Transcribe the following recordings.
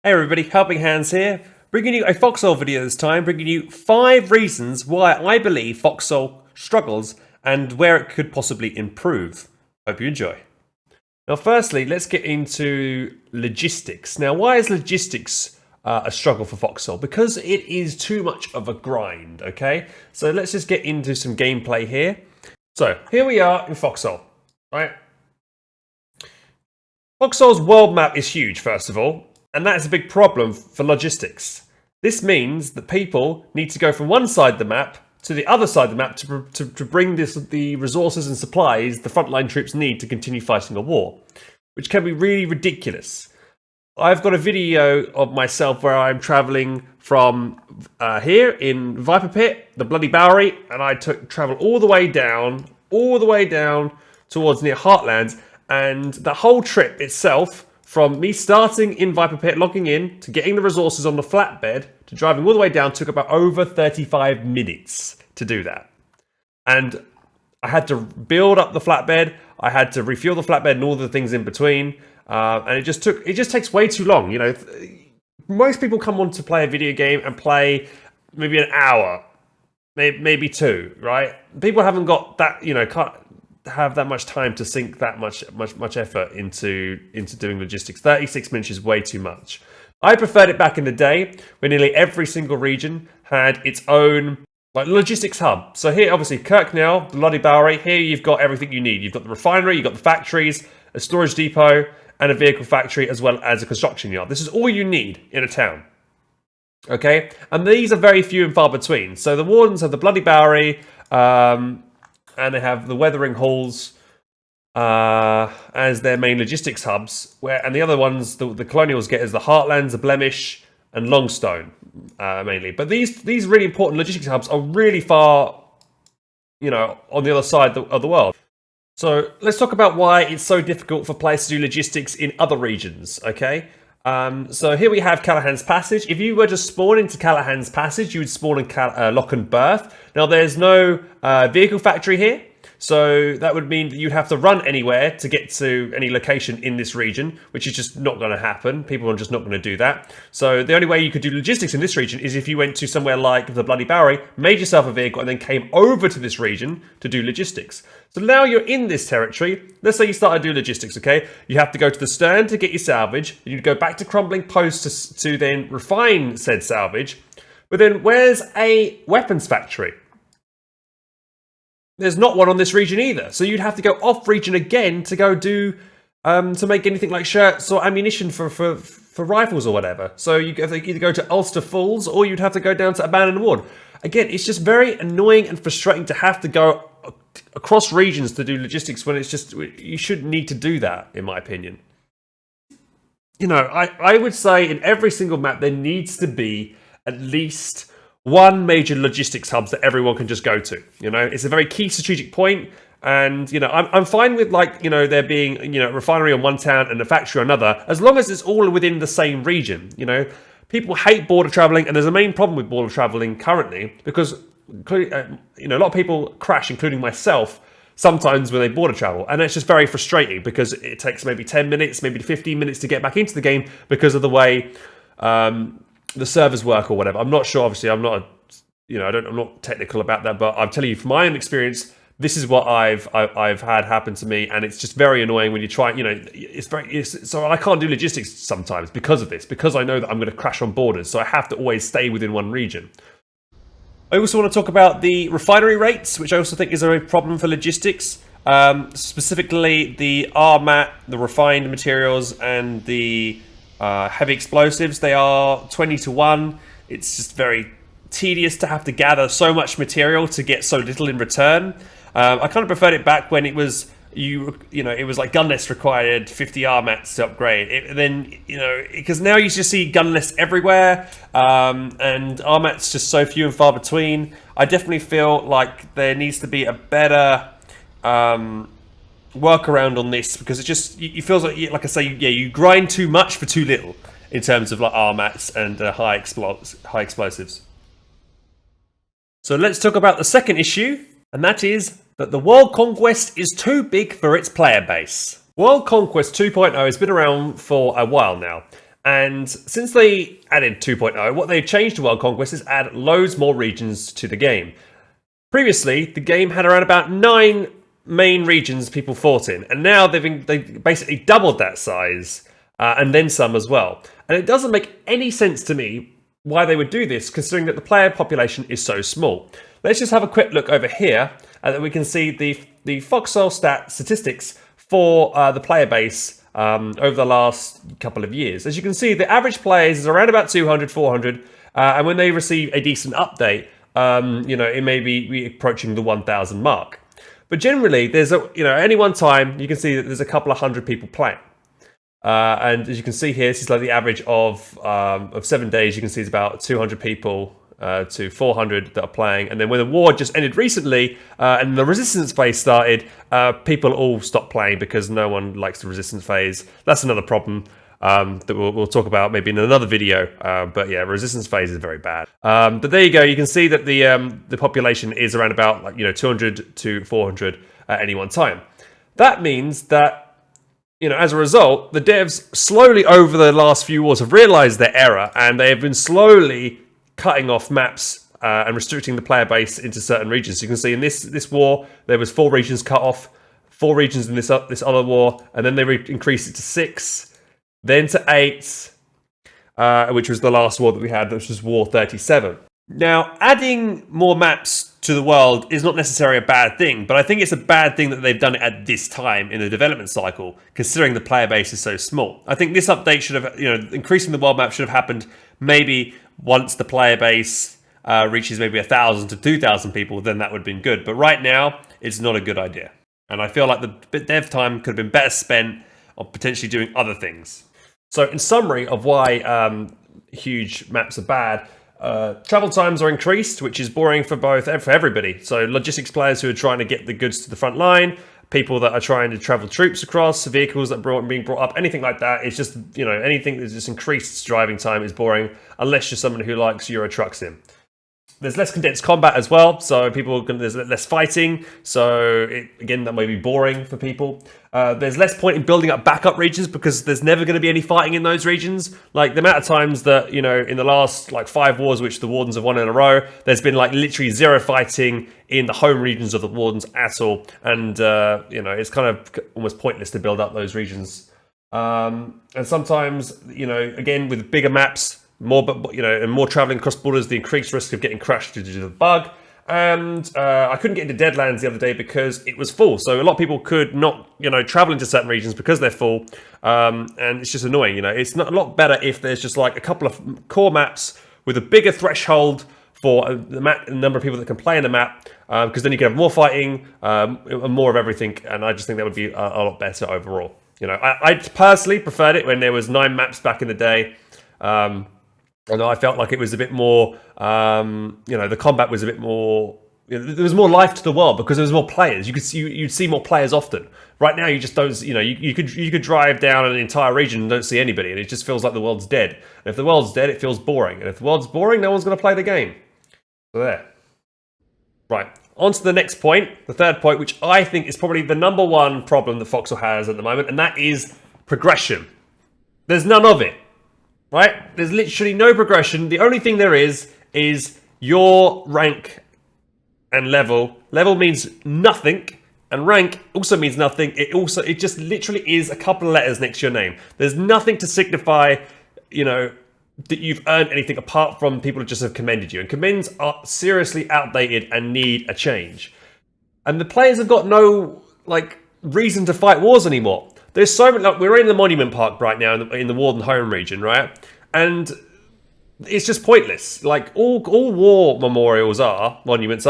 Hey everybody, Helping Hands here, bringing you a Foxhole video this time, bringing you 5 reasons why I believe Foxhole struggles and where it could possibly improve. Hope you enjoy. Now firstly, let's get into logistics. Now why is logistics a struggle for Foxhole? Because it is too much of a grind, okay? So let's just get into some gameplay here. So here we are in Foxhole, right? Foxhole's world map is huge, first of all. And that's a big problem for logistics. This means that people need to go from one side of the map to the other side of the map to bring the resources and supplies the frontline troops need to continue fighting a war, which can be really ridiculous. I've got a video of myself where I'm traveling from here in Viper Pit, the Bloody Bowery, and I travel all the way down towards near Heartlands, and the whole trip itself, from me starting in Viper Pit, logging in, to getting the resources on the flatbed, to driving all the way down, took about over 35 minutes to do that. And I had to build up the flatbed, I had to refuel the flatbed and all the things in between, and it just takes way too long. You know, most people come on to play a video game and play maybe an hour, maybe 2, right? People haven't got that, you know, can't have that much time to sink that much effort into doing logistics. 36 minutes is way too much. I preferred it back in the day when nearly every single region had its own logistics hub. So here, obviously, Kirknell, the Bloody Bowery, here you've got everything you need. You've got the refinery, you've got the factories, a storage depot, and a vehicle factory, as well as a construction yard. This is all you need in a town. Okay? And these are very few and far between. So the Wardens have the Bloody Bowery, and they have the Weathering Halls as their main logistics hubs, and the other ones, the Colonials get as the Heartlands, the Blemish, and Longstone mainly. But these really important logistics hubs are really far, you know, on the other side of the world. So let's talk about why it's so difficult for players to do logistics in other regions, okay? So here we have Callahan's Passage. If you were to spawn into Callahan's Passage, you would spawn in Lock and Berth. Now, there's no vehicle factory here, so that would mean that you'd have to run anywhere to get to any location in this region, which is just not going to happen. People are just not going to do that. So the only way you could do logistics in this region is if you went to somewhere like the Bloody Bowery, made yourself a vehicle, and then came over to this region to do logistics. So now you're in this territory. Let's say you start to do logistics, okay? You have to go to the stern to get your salvage. You go back to Crumbling Post to then refine said salvage. But then where's a weapons factory? There's not one on this region either. So you'd have to go off region again to go do, to make anything like shirts or ammunition for rifles or whatever. So you have to either go to Ulster Falls or you'd have to go down to Abandoned Ward. Again, it's just very annoying and frustrating to have to go across regions to do logistics when it's just, you shouldn't need to do that, in my opinion. You know, I would say in every single map there needs to be at least one major logistics hubs that everyone can just go to. You know, it's a very key strategic point, and you know, I'm fine with, like, you know, there being, you know, a refinery on one town and a factory on another, as long as it's all within the same region. You know, people hate border traveling, and there's a main problem with border traveling currently because, you know, a lot of people crash, including myself, sometimes when they border travel, and it's just very frustrating because it takes maybe 10 minutes, maybe 15 minutes to get back into the game because of the way the servers work or whatever. I'm not sure, obviously, I'm not, you know, I'm not technical about that, but I'm telling you from my own experience, this is what I've had happen to me, and it's just very annoying when you try, you know, so I can't do logistics sometimes because of this, because I know that I'm going to crash on borders, so I have to always stay within one region. I also want to talk about the refinery rates, which I also think is a problem for logistics. Specifically the RMAT, the refined materials, and the heavy explosives. They are 20-1. It's just very tedious to have to gather so much material to get so little in return. I kind of preferred it back when it was, you know, it was like gun lists required 50 RMATs to upgrade. Then, you know, because now you just see gun lists everywhere, and RMATs just so few and far between. I definitely feel like there needs to be a better workaround on this, because it just, it feels like I say, yeah, you grind too much for too little in terms of like RMATs and high explosives. So let's talk about the second issue, and that is that the World Conquest is too big for its player base. World Conquest 2.0 has been around for a while now, And since they added 2.0, what they've changed to World Conquest is add loads more regions to the game. Previously, the game had around about 9 main regions people fought in, and now they've basically doubled that size, and then some as well. And it doesn't make any sense to me why they would do this, considering that the player population is so small. Let's just have a quick look over here, and then we can see the Foxhole statistics for the player base over the last couple of years. As you can see, the average players is around about 200, 400, and when they receive a decent update, it may be approaching the 1,000 mark. But generally, there's any one time you can see that there's a couple of hundred people playing. And as you can see here, this is like the average of 7 days. You can see it's about 200 people to 400 that are playing. And then when the war just ended recently and the resistance phase started, people all stopped playing because no one likes the resistance phase. That's another problem that we'll talk about maybe in another video. But yeah, resistance phase is very bad. But there you go. You can see that the population is around about 200 to 400 at any one time. That means that as a result, the devs slowly over the last few wars have realized their error, and they have been slowly cutting off maps and restricting the player base into certain regions. You can see in this war, there was 4 regions cut off, 4 regions in this other war, and then they increased it to 6, then to 8, which was the last war that we had, which was War 37. Now, adding more maps to the world is not necessarily a bad thing, but I think it's a bad thing that they've done it at this time in the development cycle, considering the player base is so small. I think this update should have, increasing the world map should have happened maybe once the player base reaches maybe 1,000 to 2,000 people, then that would have been good. But right now, it's not a good idea. And I feel like the dev time could have been better spent on potentially doing other things. So in summary of why huge maps are bad, travel times are increased, which is boring for everybody. So logistics players who are trying to get the goods to the front line, people that are trying to travel troops across, vehicles that are being brought up, anything like that. It's just, anything that's just increased driving time is boring, unless you're someone who likes Euro Truck Sim. There's less condensed combat as well, so there's less fighting, so again, that may be boring for people. There's less point in building up backup regions because there's never going to be any fighting in those regions. Like the amount of times that, in the last 5 wars, which the Wardens have won in a row, there's been literally 0 fighting in the home regions of the Wardens at all. And, it's kind of almost pointless to build up those regions. And sometimes, again, with bigger maps, and more traveling across borders, the increased risk of getting crashed due to the bug. And I couldn't get into Deadlands the other day because it was full. So a lot of people could not, travel into certain regions because they're full. And it's just annoying, It's not a lot better if there's just a couple of core maps with a bigger threshold for the number of people that can play in the map, because then you can have more fighting, and more of everything. And I just think that would be a lot better overall. I personally preferred it when there was 9 maps back in the day. And I felt like it was a bit more, the combat was a bit more, there was more life to the world because there was more players. You'd see more players often. Right now, you just don't, you could drive down an entire region and don't see anybody, and it just feels like the world's dead. And if the world's dead, it feels boring. And if the world's boring, no one's going to play the game. So there. Right, on to the next point, the third point, which I think is probably the number one problem that Foxhole has at the moment, and that is progression. There's none of it. Right? There's literally no progression. The only thing there is your rank and level. Level means nothing, and rank also means nothing. It just literally is a couple of letters next to your name. There's nothing to signify, that you've earned anything apart from people who just have commended you. And commends are seriously outdated and need a change. And the players have got no reason to fight wars anymore. There's so much, we're in the Monument Park right now in the Warden home region, right? And it's just pointless. All war monuments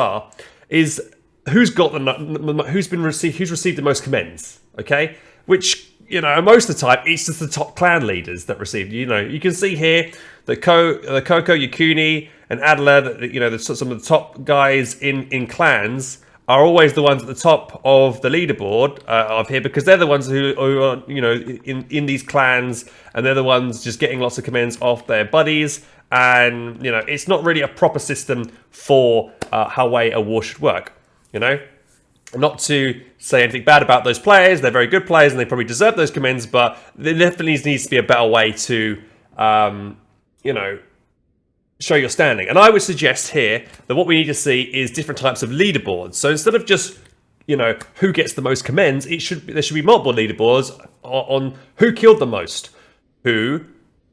is who's received the most commends, okay? Which, most of the time, it's just the top clan leaders that received. You can see here the Koko, Yakuni, and Adler, some of the top guys in clans are always the ones at the top of the leaderboard of here, because they're the ones who are, in these clans, and they're the ones just getting lots of commends off their buddies. And, it's not really a proper system for how a war should work, Not to say anything bad about those players, they're very good players and they probably deserve those commends, but there definitely needs to be a better way to you know, show your standing. And I would suggest here that what we need to see is different types of leaderboards. So instead of just, you know, who gets the most commends, there should be multiple leaderboards on who killed the most, who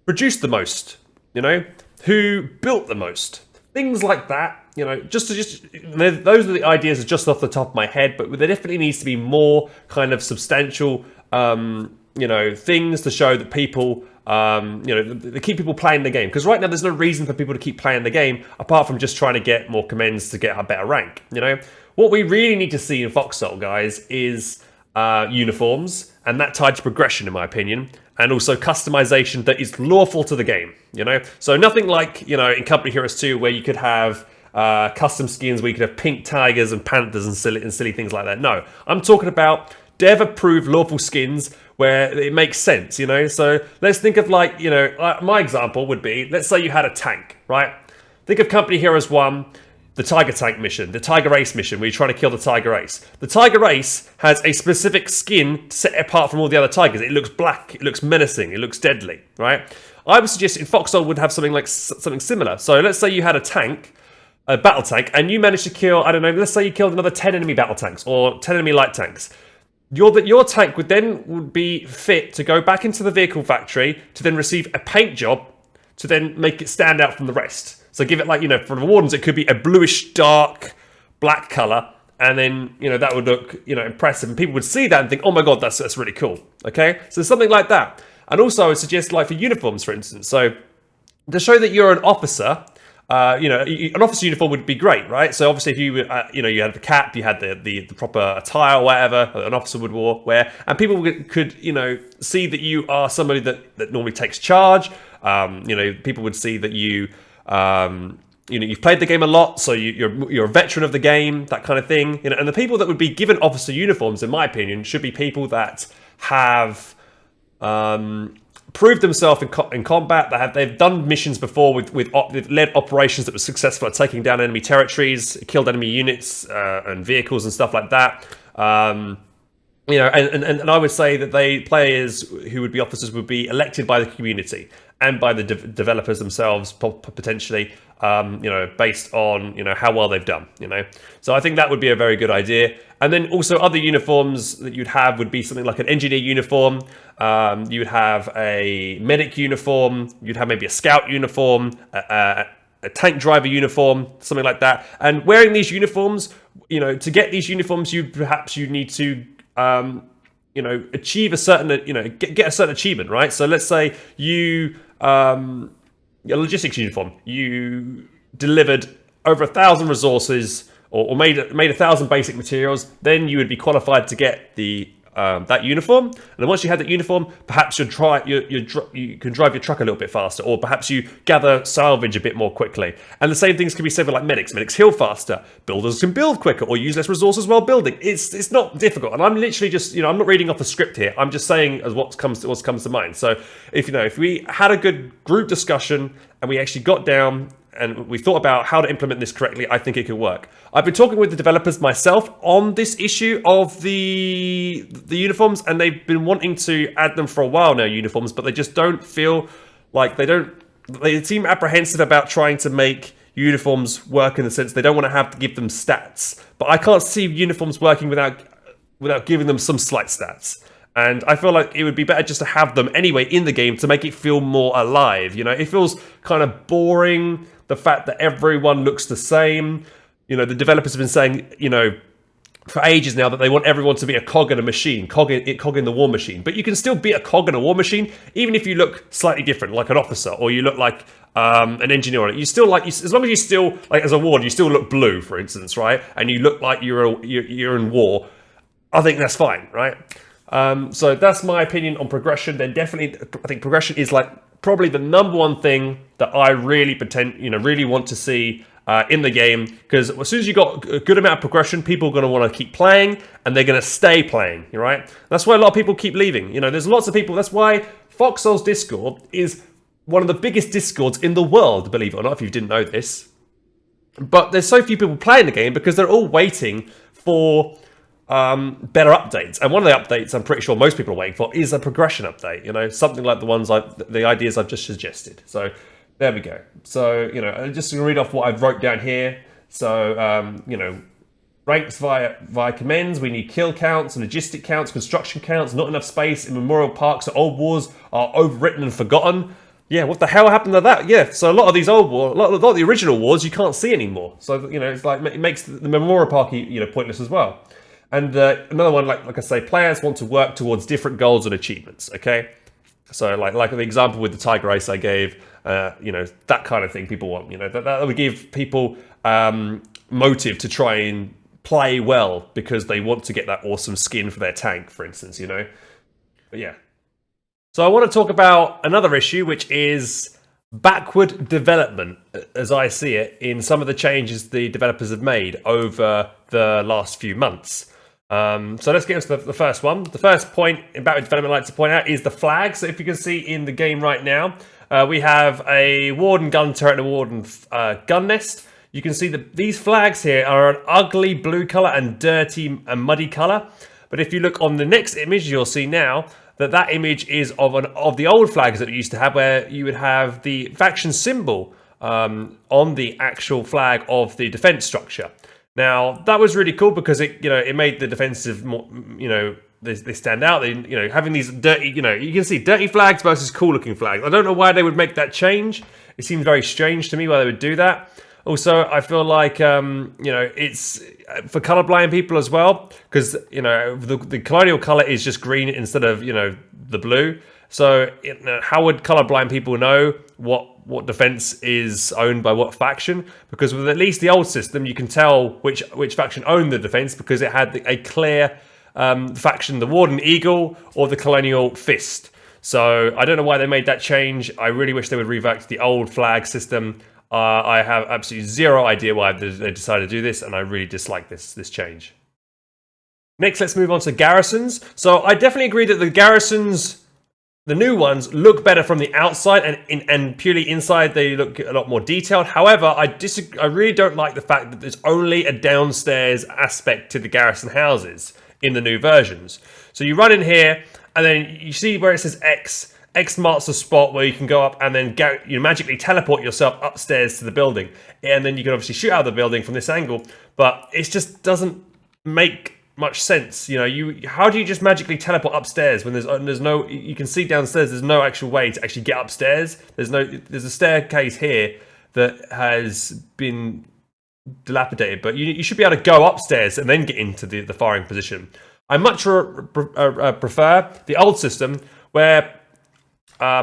produced the most, you know, who built the most, things like that. You know, those are the ideas just off the top of my head, but there definitely needs to be more kind of substantial, you know, things to show that people, you know, they keep people playing the game. Because right now there's no reason for people to keep playing the game apart from just trying to get more commends to get a better rank. You know, what we really need to see in Foxhole, guys, is uniforms, and that tied to progression, in my opinion, and also customization that is lawful to the game. You know, so nothing like, you know, in Company Heroes 2 where you could have custom skins where you could have pink tigers and panthers and silly things like that. No, I'm talking about dev-approved lawful skins where it makes sense, you know? So let's think of, like, you know, my example would be, let's say you had a tank, right? Think of Company Heroes 1, the Tiger Tank mission, the Tiger Ace mission, where you're trying to kill the Tiger Ace. The Tiger Ace has a specific skin set apart from all the other tigers. It looks black, it looks menacing, it looks deadly, right? I would suggest in Foxhole would have something similar. So let's say you had a tank, a battle tank, and you managed to kill, I don't know, let's say you killed another 10 enemy battle tanks or 10 enemy light tanks. Your tank would be fit to go back into the vehicle factory to then receive a paint job to then make it stand out from the rest. So give it, like, you know, for the Wardens, it could be a bluish dark black color, and then, you know, that would look, you know, impressive, and people would see that and think, oh my god, that's really cool. Okay, so something like that. And also I would suggest, like, for uniforms, for instance, so to show that you're an officer, you know, an officer uniform would be great, right? So obviously if you, you know, you had the cap, you had the proper attire or whatever an officer would wear, and people could, you know, see that you are somebody that normally takes charge. You know, people would see that you, you know, you've played the game a lot, so you're a veteran of the game, that kind of thing. You know, and the people that would be given officer uniforms, in my opinion, should be people that have proved themselves in combat. They've done missions before they've led operations that were successful at taking down enemy territories, killed enemy units and vehicles and stuff like that. You know, and I would say that players who would be officers would be elected by the community and by the developers themselves, potentially, you know, based on, you know, how well they've done, you know. So I think that would be a very good idea. And then also other uniforms that you'd have would be something like an engineer uniform. You would have a medic uniform. You'd have maybe a scout uniform, a tank driver uniform, something like that. And wearing these uniforms, you know, to get these uniforms, you need to you know, achieve a certain, you know, get a certain achievement, right? So let's say you, your logistics uniform, you delivered over 1,000 resources or made 1,000 basic materials, then you would be qualified to get the that uniform. And then once you had that uniform, perhaps you can drive your truck a little bit faster, or perhaps you gather salvage a bit more quickly. And the same things can be said for, like, medics. Medics heal faster, builders can build quicker, or use less resources while building. It's not difficult. And I'm literally just, you know, I'm not reading off a script here. I'm just saying as what comes to mind. So if we had a good group discussion and we actually got down and we thought about how to implement this correctly, I think it could work. I've been talking with the developers myself on this issue of the uniforms, and they've been wanting to add them for a while now, uniforms, but they just don't feel like they seem apprehensive about trying to make uniforms work, in the sense they don't want to have to give them stats. But I can't see uniforms working without giving them some slight stats. And I feel like it would be better just to have them anyway in the game to make it feel more alive. You know, it feels kind of boring, the fact that everyone looks the same. You know, the developers have been saying, you know, for ages now that they want everyone to be a cog in a machine, cog in the war machine. But you can still be a cog in a war machine, even if you look slightly different, like an officer, or you look like an engineer on it. You still, like, as long as you still, like, as a ward, you still look blue, for instance, right? And you look like you're in war. I think that's fine, right? So that's my opinion on progression. Then definitely, I think progression is, like, probably the number one thing that I really really want to see in the game, because as soon as you got a good amount of progression, people are going to want to keep playing, and they're going to stay playing. Right? That's why a lot of people keep leaving. You know, there's lots of people. That's why Foxhole's Discord is one of the biggest Discords in the world. Believe it or not, if you didn't know this. But there's so few people playing the game because they're all waiting for better updates. And one of the updates I'm pretty sure most people are waiting for is a progression update. You know, something like the ideas I've just suggested. So there we go. So, you know, just to read off what I've wrote down here. So, you know, ranks via commends. We need kill counts, logistic counts, construction counts. Not enough space in memorial parks. So old wars are overwritten and forgotten. Yeah, what the hell happened to that? Yeah, so a lot of these old wars, a lot of the original wars, you can't see anymore. So, you know, it's like it makes the memorial park, you know, pointless as well. And another one, like I say, players want to work towards different goals and achievements. Okay, so like the example with the tiger race I gave, you know, that kind of thing people want. You know, that would give people motive to try and play well because they want to get that awesome skin for their tank, for instance. You know, but yeah. So I want to talk about another issue, which is backward development, as I see it, in some of the changes the developers have made over the last few months. So let's get into the first one. The first point in backward development I'd like to point out is the flag. So if you can see in the game right now, we have a warden gun turret and a warden gun nest. You can see that these flags here are an ugly blue color and dirty and muddy color. But if you look on the next image, you'll see now that image is of the old flags that we used to have, where you would have the faction symbol on the actual flag of the defense structure. Now that was really cool because it made the defensive more, you know, they stand out. They, you know, having these dirty, you know, you can see dirty flags versus cool looking flags. I don't know why they would make that change. It seems very strange to me why they would do that. Also, I feel like, you know, it's for colorblind people as well, because, you know, the colonial color is just green instead of, you know, the blue. So how would colorblind people know what defense is owned by what faction? Because with at least the old system, you can tell which faction owned the defense because it had a clear faction, the Warden Eagle or the Colonial Fist. So I don't know why they made that change. I really wish they would revert to the old flag system. I have absolutely zero idea why they decided to do this, and I really dislike this change. Next, let's move on to garrisons. So I definitely agree that the garrisons, the new ones, look better from the outside, and purely inside they look a lot more detailed. However, I really don't like the fact that there's only a downstairs aspect to the garrison houses in the new versions. So you run in here, and then you see where it says X. X marks the spot where you can go up and then you magically teleport yourself upstairs to the building. And then you can obviously shoot out of the building from this angle, but it just doesn't make much sense. You know, how do you just magically teleport upstairs when there's no, you can see downstairs, there's no actual way to actually get upstairs. There's a staircase here that has been dilapidated, but you should be able to go upstairs and then get into the firing position. I much prefer the old system where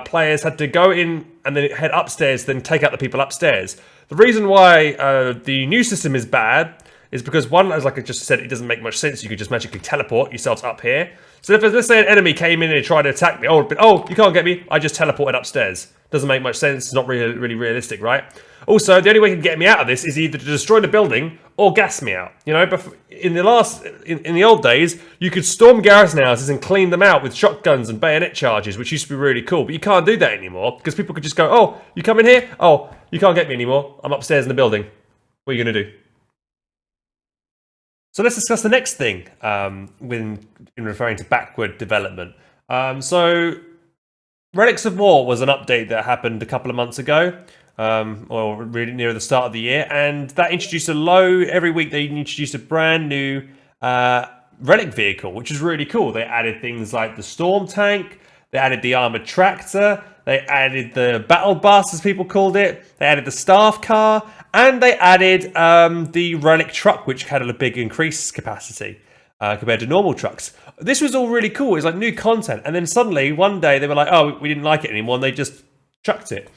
players had to go in and then head upstairs, then take out the people upstairs. The reason why the new system is bad is because, one, as like I just said, it doesn't make much sense. You could just magically teleport yourselves up here. So if, let's say, an enemy came in and tried to attack me, oh, you can't get me, I just teleported upstairs. Doesn't make much sense. It's not really realistic, right? Also, the only way you can get me out of this is either to destroy the building or gas me out. You know, but in the old days, you could storm garrison houses and clean them out with shotguns and bayonet charges, which used to be really cool. But you can't do that anymore because people could just go, oh, you come in here? Oh, you can't get me anymore. I'm upstairs in the building. What are you going to do? So let's discuss the next thing in referring to backward development. So Relics of War was an update that happened a couple of months ago, or really near the start of the year, and that introduced every week they introduced a brand new relic vehicle, which is really cool. They added things like the storm tank, they added the armored tractor, they added the battle bus, as people called it, they added the staff car, and they added the relic truck, which had a big increased capacity compared to normal trucks. This was all really cool. It was like new content. And then suddenly, one day, they were like, oh, we didn't like it anymore, and they just chucked it.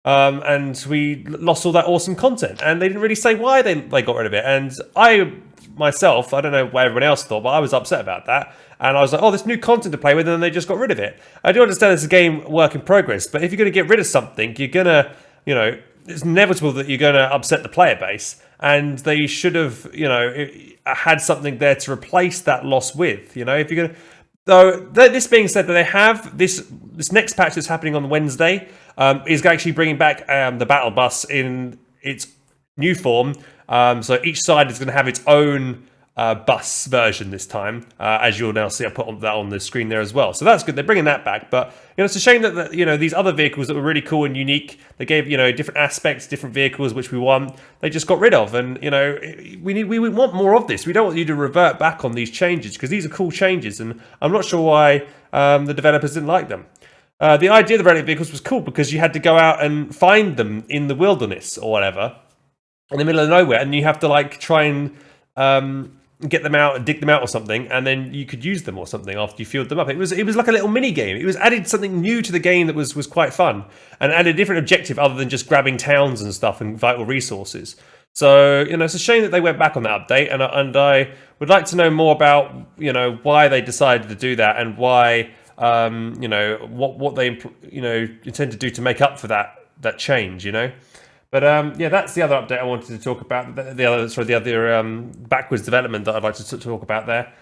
And we lost all that awesome content. And they didn't really say why they got rid of it. And I don't know what everyone else thought, but I was upset about that. And I was like, oh, there's new content to play with, and then they just got rid of it. I do understand it's a game work in progress, but if you're going to get rid of something, you're going to, you know, it's inevitable that you're going to upset the player base, and they should have, you know, had something there to replace that loss with. You know, if you're going to, though, this being said, that they have this next patch that's happening on Wednesday is actually bringing back the battle bus in its new form. So each side is going to have its own bus version this time, as you'll now see. I put that on the screen there as well. So that's good. They're bringing that back. But it's a shame that these other vehicles that were really cool and unique, they gave different aspects, different vehicles which we want, they just got rid of. And we want more of this. We don't want you to revert back on these changes because these are cool changes, and I'm not sure why the developers didn't like them. The idea of the relic vehicles was cool because you had to go out and find them in the wilderness or whatever, in the middle of nowhere, and you have to try and get them out and dig them out or something, and then you could use them or something after you filled them up. It was like a little mini game. It was added something new to the game that was quite fun, and added a different objective other than just grabbing towns and stuff and vital resources. So it's a shame that they went back on that update, and I would like to know more about why they decided to do that, and why what they intend to do to make up for that change. But that's the other update I wanted to talk about. The other backwards development that I'd like to talk about there.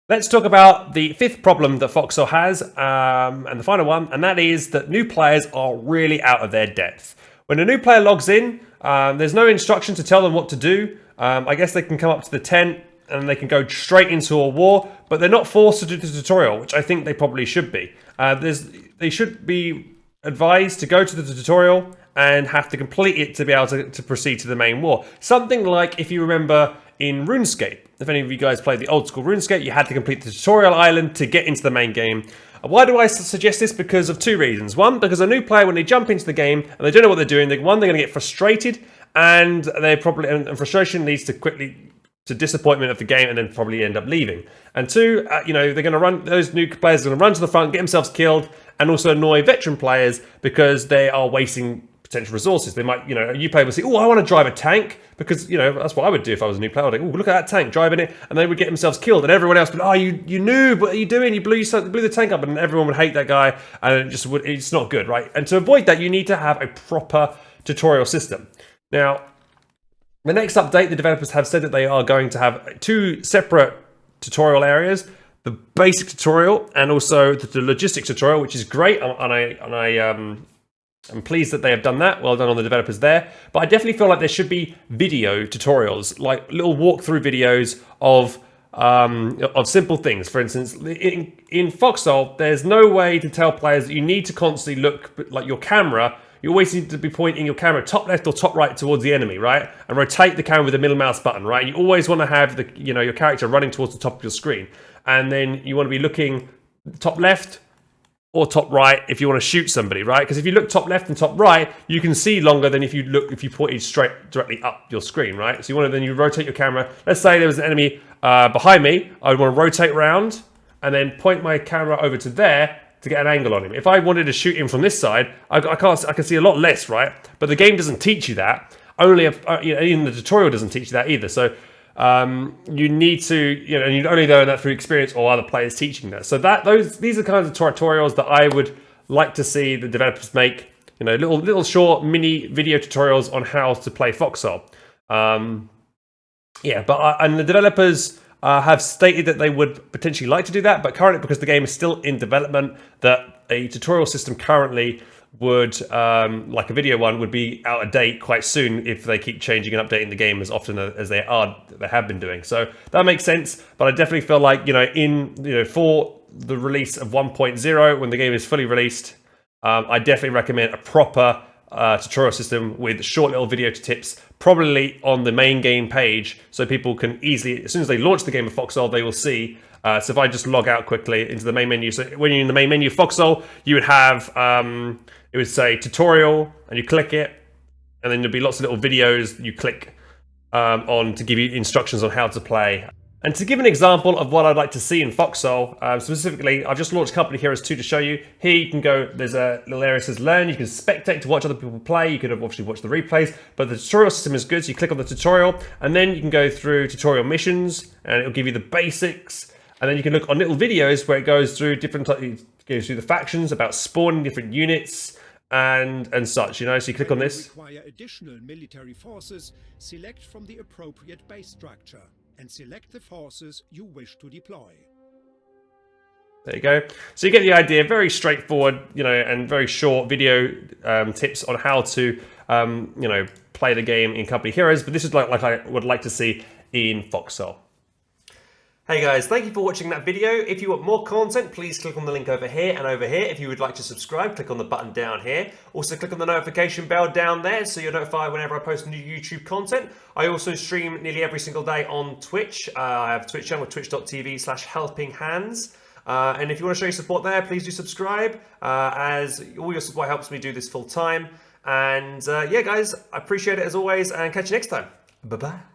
Let's talk about the fifth problem that Foxhole has, and the final one, and that is that new players are really out of their depth. When a new player logs in, there's no instruction to tell them what to do. I guess they can come up to the tent and they can go straight into a war, but they're not forced to do the tutorial, which I think they probably should be. They should be advised to go to the tutorial and have to complete it to be able to proceed to the main war. Something like, if you remember in RuneScape, if any of you guys played the old school RuneScape, you had to complete the tutorial island to get into the main game. Why do I suggest this? Because of two reasons. One, because a new player, when they jump into the game and they don't know what they're doing, they're going to get frustrated, and and frustration leads to disappointment of the game, and then probably end up leaving. And two, they're going to run, those new players are going to run to the front, get themselves killed, and also annoy veteran players because they are wasting potential resources. They might, a new player will say, "Oh, I want to drive a tank," because that's what I would do if I was a new player. I'd go, "Oh, look at that tank, driving it," and they would get themselves killed, and everyone else would, "Oh, you noob, what are you doing? You blew the tank up," and everyone would hate that guy, and it's not good, right? And to avoid that, you need to have a proper tutorial system. Now, the next update, the developers have said that they are going to have two separate tutorial areas: the basic tutorial and also the logistics tutorial, which is great, and I'm pleased that they have done that. Well done on the developers there. But I definitely feel like there should be video tutorials, like little walkthrough videos of simple things. For instance, in Foxhole, there's no way to tell players that you need to constantly look like your camera. You always need to be pointing your camera top left or top right towards the enemy, right? And rotate the camera with the middle mouse button, right? You always want to have your character running towards the top of your screen, and then you want to be looking top left or top right if you want to shoot somebody, right? Because if you look top left and top right, you can see longer than if you pointed directly up your screen, right? So you rotate your camera. Let's say there was an enemy behind me. I would want to rotate around and then point my camera over to there to get an angle on him. If I wanted to shoot him from this side, I can see a lot less, right? But the game doesn't teach you that. Even the tutorial doesn't teach you that either. So you need to, and you only learn that through experience or other players teaching that. So these are kinds of tutorials that I would like to see the developers make. Little short mini video tutorials on how to play Foxhole. And the developers have stated that they would potentially like to do that, but currently, because the game is still in development, that a tutorial system currently would, like a video one, would be out of date quite soon if they keep changing and updating the game as often as they have been doing. So that makes sense, but I definitely feel like for the release of 1.0, when the game is fully released, I definitely recommend a proper tutorial system with short little video tips, probably on the main game page, so people can easily, as soon as they launch the game of Foxhole, they will see. So if I just log out quickly into the main menu, so when you're in the main menu of Foxhole, you would have, it would say tutorial, and you click it, and then there'll be lots of little videos you click on to give you instructions on how to play. And to give an example of what I'd like to see in Foxhole, specifically, I've just launched Company Heroes 2 to show you. Here you can go, there's a little area that says learn, you can spectate to watch other people play, you could obviously watch the replays, but the tutorial system is good, so you click on the tutorial, and then you can go through tutorial missions, and it'll give you the basics, and then you can look on little videos where it goes through it goes through the factions, about spawning different units, and such, so you click on this. Require additional military forces, select from the appropriate base structure, and select the forces you wish to deploy. There you go. So you get the idea. Very straightforward, and very short video tips on how to, play the game in Company Heroes. But this is like I would like to see in Foxhole. Hey guys, thank you for watching that video. If you want more content, please click on the link over here and over here. If you would like to subscribe, click on the button down here. Also click on the notification bell down there so you're notified whenever I post new YouTube content. I also stream nearly every single day on Twitch. I have a Twitch channel, twitch.tv/HelpingHans. And if you want to show your support there, please do subscribe, as all your support helps me do this full time. And yeah guys, I appreciate it as always, and catch you next time. Bye-bye.